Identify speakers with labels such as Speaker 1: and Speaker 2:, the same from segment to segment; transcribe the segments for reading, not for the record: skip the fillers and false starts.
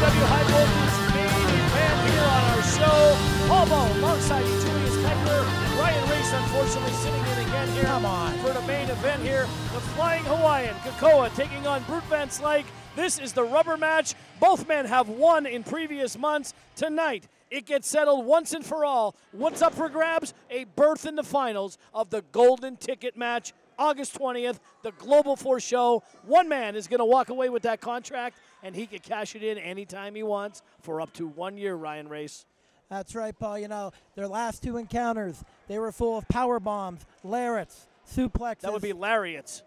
Speaker 1: PPW High Voltage main event here on our show. Paul alongside Julius Kepler. Ryan Race, unfortunately, sitting in again here.
Speaker 2: Come on.
Speaker 1: For the main event here. The Flying Hawaiian, Kekoa, taking on Brute Van Slyke. This is the rubber match. Both men have won in previous months. Tonight, it gets settled once and for all. What's up for grabs? A berth in the finals of the Golden Ticket match. August 20th, the Global Force show. One man is going to walk away with that contract, and he can cash it in anytime he wants for up to 1 year, Ryan Race.
Speaker 2: That's right, Paul. You know, their last two encounters, they were full of power bombs, lariats, suplexes.
Speaker 1: That would be lariats.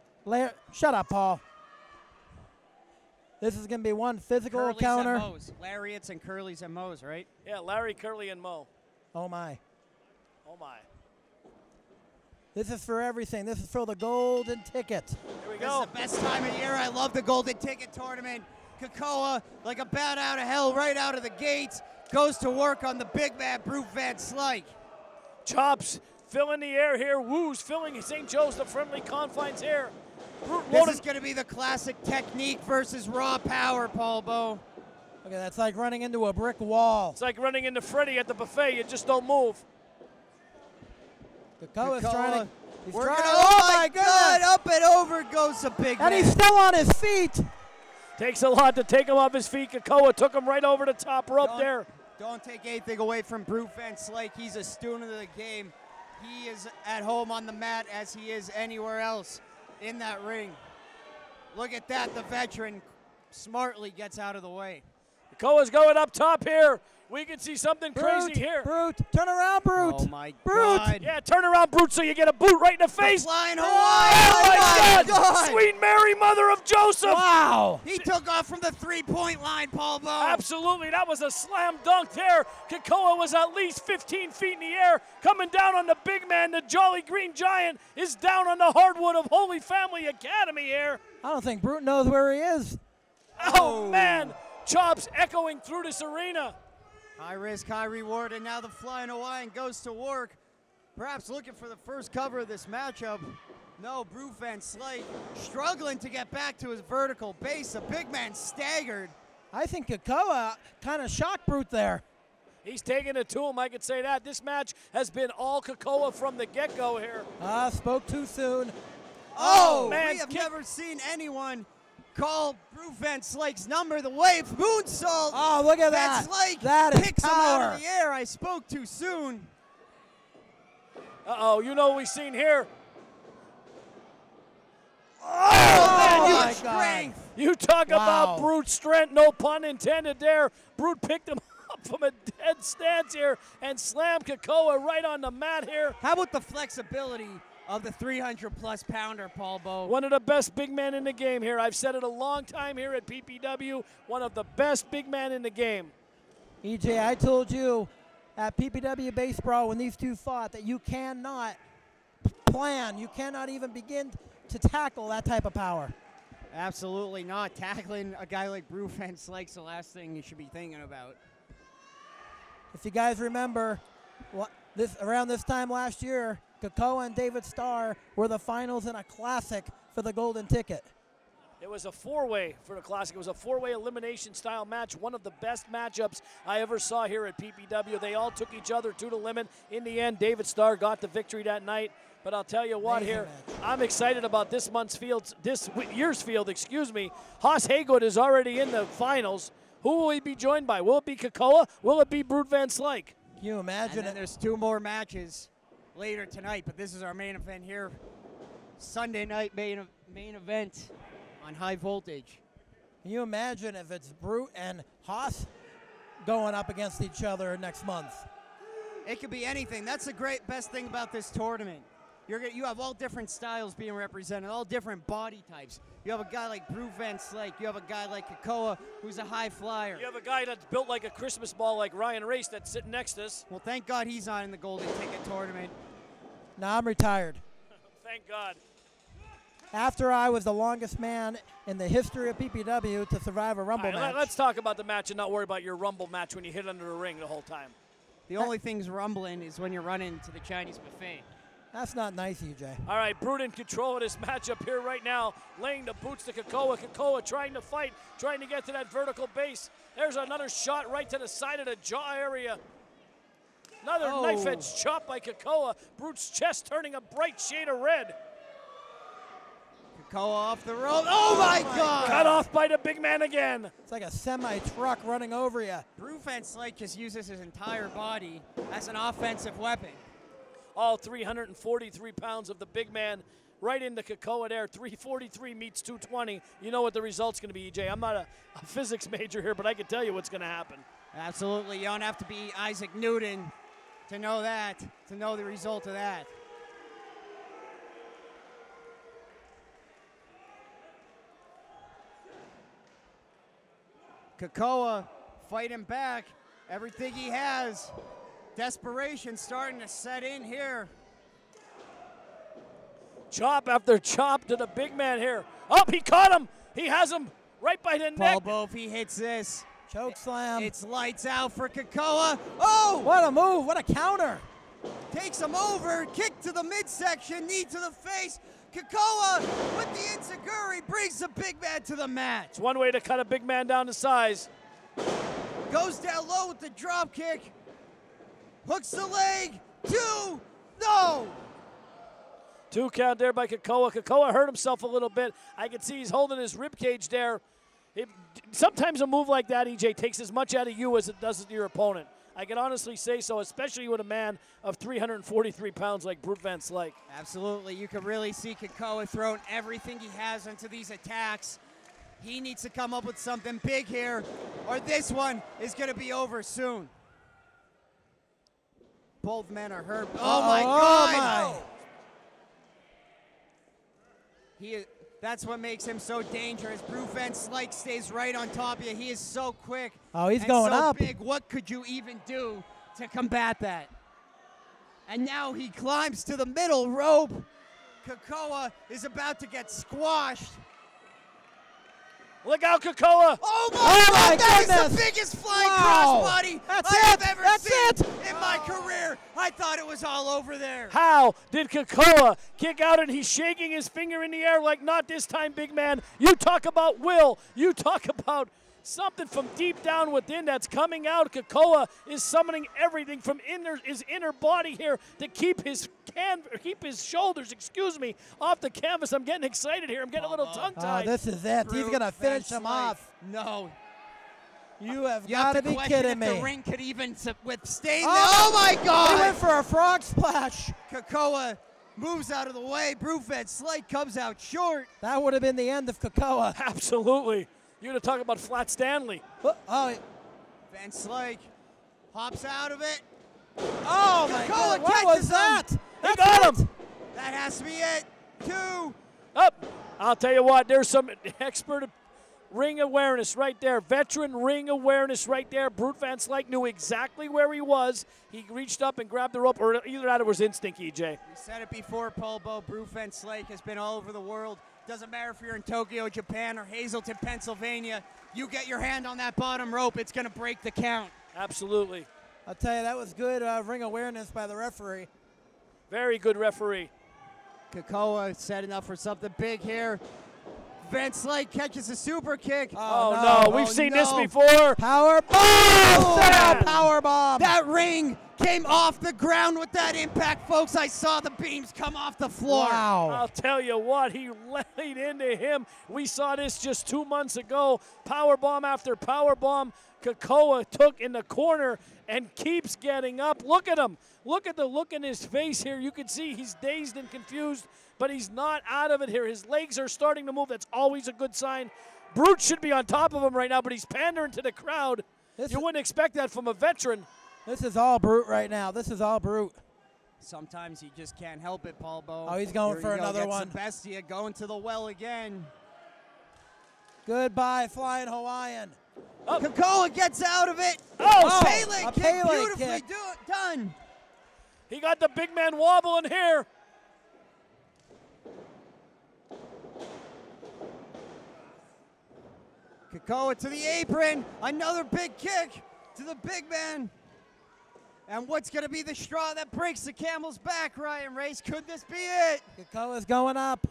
Speaker 2: Shut up, Paul. This is going to be one physical
Speaker 3: Curlies
Speaker 2: encounter.
Speaker 3: And Mo's. Lariats and curlies and Mo's, right?
Speaker 1: Yeah, Larry, Curly, and Mo.
Speaker 2: Oh, my.
Speaker 1: Oh, my.
Speaker 2: This is for everything. This is for the Golden Ticket.
Speaker 1: Here we
Speaker 3: This
Speaker 1: go.
Speaker 3: is the best time of year. I love the Golden Ticket tournament. Kekoa, like a bat out of hell, right out of the gates, goes to work on the big man, Brute Van Slyke.
Speaker 1: Chops filling the air here. Woos filling St. Joe's, the friendly confines here.
Speaker 3: This is going to be the classic technique versus raw power, Paul Bo.
Speaker 2: Okay, that's like running into a brick wall.
Speaker 1: It's like running into Freddy at the buffet. You just don't move.
Speaker 2: Kekoa's trying to. He's
Speaker 3: Working
Speaker 2: trying.
Speaker 3: oh my God! Up and over goes the big man.
Speaker 2: And he's still on his feet.
Speaker 1: Takes a lot to take him off his feet. Kekoa took him right over the top rope there.
Speaker 3: Don't take anything away from Brute Van Slyke. He's a student of the game. He is at home on the mat as he is anywhere else in that ring. Look at that. The veteran smartly gets out of the way.
Speaker 1: Kekoa's going up top here. We can see something crazy here.
Speaker 2: Brute, turn around, Brute.
Speaker 3: Oh my
Speaker 2: Brute.
Speaker 3: God.
Speaker 1: Yeah, turn around, Brute, so you get a boot right in the face.
Speaker 3: Flying
Speaker 1: Oh,
Speaker 3: Hawaiian.
Speaker 1: my God. Sweet Mary, mother of Joseph.
Speaker 2: Wow.
Speaker 3: He took off from the three-point line, Paul Bo.
Speaker 1: Absolutely, that was a slam dunk there. Kekoa was at least 15 feet in the air. Coming down on the big man, the Jolly Green Giant is down on the hardwood of Holy Family Academy here.
Speaker 2: I don't think Brute knows where he is.
Speaker 1: Oh, man. Chops echoing through this arena.
Speaker 3: High risk, high reward, and now the Flying Hawaiian goes to work. Perhaps looking for the first cover of this matchup. No, Brute Van Slyke struggling to get back to his vertical base. The big man staggered.
Speaker 2: I think Kekoa kind of shocked Brute there.
Speaker 1: He's taking it to him, I could say that. This match has been all Kekoa from the get-go here.
Speaker 2: Spoke too soon.
Speaker 3: Oh,
Speaker 1: man,
Speaker 3: we have never seen anyone call Brute Van Slyke's number. The wave moonsault.
Speaker 2: Oh, look at
Speaker 3: Van
Speaker 2: that.
Speaker 3: Slyke
Speaker 2: That is
Speaker 3: picks him out
Speaker 2: power.
Speaker 3: of the air. I spoke too soon.
Speaker 1: Uh-oh, you know what we've seen here.
Speaker 3: Oh,
Speaker 2: my
Speaker 3: man, huge
Speaker 2: God.
Speaker 3: strength.
Speaker 1: You talk about
Speaker 2: Wow.
Speaker 1: Brute's strength, no pun intended there. Brute picked him up from a dead stance here and slammed Kekoa right on the mat here.
Speaker 3: How about the flexibility of the 300-plus pounder, Paul Bo?
Speaker 1: One of the best big men in the game here. I've said it a long time here at PPW. One of the best big men in the game.
Speaker 2: EJ, I told you at PPW Base Brawl when these two fought that you cannot plan, you cannot even begin to tackle that type of power.
Speaker 3: Absolutely not. Tackling a guy like Brute Van Slyke's the last thing you should be thinking about.
Speaker 2: If you guys remember, around this time last year, Kekoa and David Starr were the finals in a classic for the Golden Ticket.
Speaker 1: It was a four-way for the Classic. It was a four-way elimination style match, one of the best matchups I ever saw here at PPW. They all took each other to the limit. In the end, David Starr got the victory that night. But I'll tell you what here, I'm excited about this year's field, excuse me. Haas Haygood is already in the finals. Who will he be joined by? Will it be Kekoa? Will it be Brute Van Slyke?
Speaker 2: Can you imagine
Speaker 3: And then
Speaker 2: it?
Speaker 3: there's two more matches later tonight, but this is our main event here. Sunday night main event on High Voltage.
Speaker 2: Can you imagine if it's Brute and Haas going up against each other next month?
Speaker 3: It could be anything. That's the best thing about this tournament. You have all different styles being represented, all different body types. You have a guy like Brute Van Slyke. You have a guy like Kekoa, who's a high flyer.
Speaker 1: You have a guy that's built like a Christmas ball like Ryan Race that's sitting next to us.
Speaker 3: Well, thank God he's not in the Golden Ticket tournament.
Speaker 2: Now I'm retired.
Speaker 1: Thank God.
Speaker 2: After I was the longest man in the history of PPW to survive a Rumble
Speaker 1: All right,
Speaker 2: match.
Speaker 1: let's talk about the match and not worry about your Rumble match when you hit under the ring the whole time.
Speaker 3: The only thing's rumbling is when you're running to the Chinese buffet.
Speaker 2: That's not nice, EJ.
Speaker 1: All right, Brute in control of this matchup here right now, laying the boots to Kekoa. Kekoa trying to fight, trying to get to that vertical base. There's another shot right to the side of the jaw area. Another
Speaker 3: Oh.
Speaker 1: knife edge chop by Kekoa. Brute's chest turning a bright shade of red.
Speaker 3: Kekoa off the rope. Oh my God!
Speaker 1: Cut off by the big man again.
Speaker 2: It's like a semi-truck running over you.
Speaker 3: Brute Fence Slyke just uses his entire body as an offensive weapon.
Speaker 1: All 343 pounds of the big man right into Kekoa there. 343 meets 220. You know what the result's going to be, EJ. I'm not a physics major here, but I can tell you what's going to happen.
Speaker 3: Absolutely. You don't have to be Isaac Newton to know that, to know the result of that. Kekoa fighting back. Everything he has. Desperation starting to set in here.
Speaker 1: Chop after chop to the big man here. Oh, he caught him. He has him right by the neck.
Speaker 3: Paul if he hits this.
Speaker 2: Choke slam.
Speaker 3: It's lights out for Kekoa. Oh!
Speaker 2: What a move. What a counter.
Speaker 3: Takes him over. Kick to the midsection. Knee to the face. Kekoa with the enziguri brings the big man to the mat.
Speaker 1: It's one way to cut a big man down to size.
Speaker 3: Goes down low with the drop kick. Hooks the leg. 2. No!
Speaker 1: 2 count there by Kekoa. Kekoa hurt himself a little bit. I can see he's holding his rib cage there. Sometimes a move like that, EJ, takes as much out of you as it does your opponent. I can honestly say so, especially with a man of 343 pounds like Brute Van Slyke.
Speaker 3: Absolutely. You can really see Kekoa throwing everything he has into these attacks. He needs to come up with something big here, or this one is going to be over soon. Both men are hurt. Oh, my God! That's what makes him so dangerous. Brute Van Slyke stays right on top of you. He is so quick.
Speaker 2: Oh, he's
Speaker 3: and
Speaker 2: going
Speaker 3: so
Speaker 2: up.
Speaker 3: big. What could you even do to combat that? And now he climbs to the middle rope. Kekoa is about to get squashed.
Speaker 1: Look out, Kekoa!
Speaker 3: Oh my God, that is the biggest flying
Speaker 2: Wow.
Speaker 3: crossbody
Speaker 2: That's
Speaker 3: I have
Speaker 2: it.
Speaker 3: ever
Speaker 2: That's
Speaker 3: seen
Speaker 2: it.
Speaker 3: in my career. I thought it was all over there.
Speaker 1: How did Kekoa kick out and he's shaking his finger in the air like, not this time, big man. You talk about will. You talk about something from deep down within that's coming out. Kekoa is summoning everything from his inner body here to keep his shoulders, off the canvas. I'm getting excited here. I'm getting a little tongue-tied.
Speaker 2: This is it. He's going to finish him off.
Speaker 3: No.
Speaker 2: You have got to be kidding me.
Speaker 3: The ring could even withstand
Speaker 2: Oh,
Speaker 3: that. Oh my God!
Speaker 2: He went for a frog splash.
Speaker 3: Kekoa moves out of the way. Brute Van Slyke comes out short.
Speaker 2: That would have been the end of Kekoa.
Speaker 1: Absolutely. You're going to talk about Flat Stanley.
Speaker 2: Oh,
Speaker 3: Van Slyke hops out of it.
Speaker 2: oh my God. What was that?
Speaker 1: He got him.
Speaker 3: That has to be it. 2.
Speaker 1: Up. I'll tell you what, there's some expert ring awareness right there. Veteran ring awareness right there. Brute Van Slyke knew exactly where he was. He reached up and grabbed the rope, or either that or was instinct, EJ.
Speaker 3: We said it before, Polbo. Brute Van Slyke has been all over the world. Doesn't matter if you're in Tokyo, Japan, or Hazleton, Pennsylvania. You get your hand on that bottom rope, it's going to break the count.
Speaker 1: Absolutely.
Speaker 2: I'll tell you, that was good ring awareness by the referee.
Speaker 1: Very good referee.
Speaker 3: Kekoa setting up for something big here. Van Slyke catches a super kick.
Speaker 1: Oh no, we've seen this before.
Speaker 2: Power bomb!
Speaker 1: Oh,
Speaker 2: Power bomb!
Speaker 3: That ring came off the ground with that impact, folks. I saw the beams come off the floor.
Speaker 2: Wow.
Speaker 1: I'll tell you what, he laid into him. We saw this just 2 months ago. Power bomb after power bomb. Kekoa took in the corner and keeps getting up. Look at him. Look at the look in his face here. You can see he's dazed and confused, but he's not out of it here. His legs are starting to move. That's always a good sign. Brute should be on top of him right now, but he's pandering to the crowd. You wouldn't expect that from a veteran.
Speaker 2: This is all Brute right now. This is all Brute.
Speaker 3: Sometimes you just can't help it, Paul Bo.
Speaker 2: Oh, he's going for another one.
Speaker 3: Bestia going to the well again.
Speaker 2: Goodbye, Flying Hawaiian.
Speaker 3: Oh. Kekoa gets out of it.
Speaker 1: Oh,
Speaker 3: Pele kick,
Speaker 2: Pele
Speaker 3: beautifully
Speaker 2: kick.
Speaker 3: done.
Speaker 1: He got the big man wobbling here.
Speaker 3: Kekoa to the apron. Another big kick to the big man. And what's going to be the straw that breaks the camel's back, Ryan Race? Could this be it?
Speaker 2: Kekoa's going up.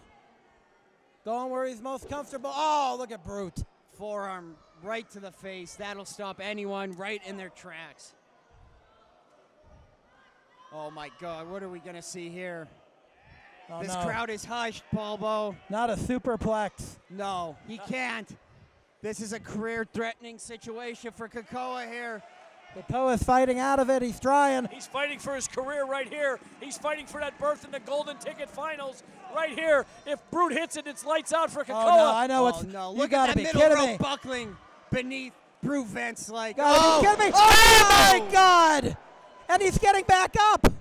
Speaker 2: Going where he's most comfortable. Oh, look at Brute.
Speaker 3: Forearm right to the face. That'll stop anyone right in their tracks. Oh my God, what are we gonna see here?
Speaker 2: Oh,
Speaker 3: This
Speaker 2: no.
Speaker 3: crowd is hushed, Paulbo.
Speaker 2: Not a superplex.
Speaker 3: No, he can't. This is a career-threatening situation for Kekoa here.
Speaker 2: Kekoa's fighting out of it. He's trying.
Speaker 1: He's fighting for his career right here. He's fighting for that berth in the Golden Ticket Finals right here. If Brute hits it, it's lights out for Kekoa.
Speaker 2: Oh, no, I know
Speaker 3: Oh
Speaker 2: it's.
Speaker 3: no,
Speaker 2: You
Speaker 3: look
Speaker 2: gotta
Speaker 3: at that
Speaker 2: be
Speaker 3: middle
Speaker 2: kidding
Speaker 3: row
Speaker 2: me.
Speaker 3: buckling beneath Brute Van Slyke.
Speaker 2: Gotta be kidding me.
Speaker 3: Oh!
Speaker 2: Oh my God! And he's getting back up.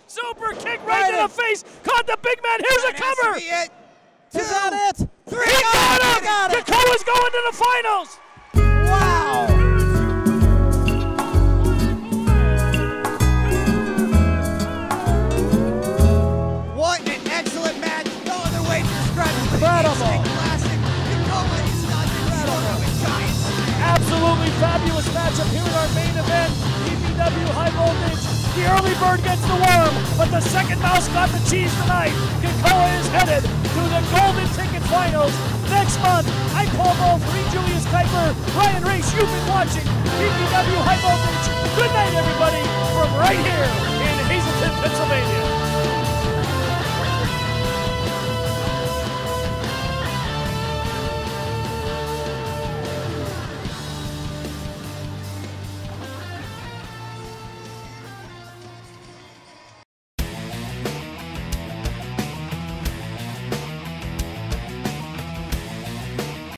Speaker 1: Super kick right to the face. Caught the big man. Here's a
Speaker 3: That has to
Speaker 1: cover.
Speaker 3: be it.
Speaker 2: Is that it?
Speaker 3: Three.
Speaker 1: He got him.
Speaker 2: He got it.
Speaker 1: Kekoa's going to the finals.
Speaker 2: Wow!
Speaker 3: What an excellent match. No other way to describe it.
Speaker 2: Incredible.
Speaker 3: Classic. Kekoa is nothing short of a giant.
Speaker 1: Absolutely fabulous matchup here in our main event. PPW High Voltage. The early bird gets the worm, but the second mouse got the cheese tonight. Kekoa is headed to the Golden Ticket Finals next month. I'm Paul Bo for E. Julius Kuiper, Ryan Race. You've been watching PPW High Voltage. Good night, everybody, from right here in Hazleton, Pennsylvania.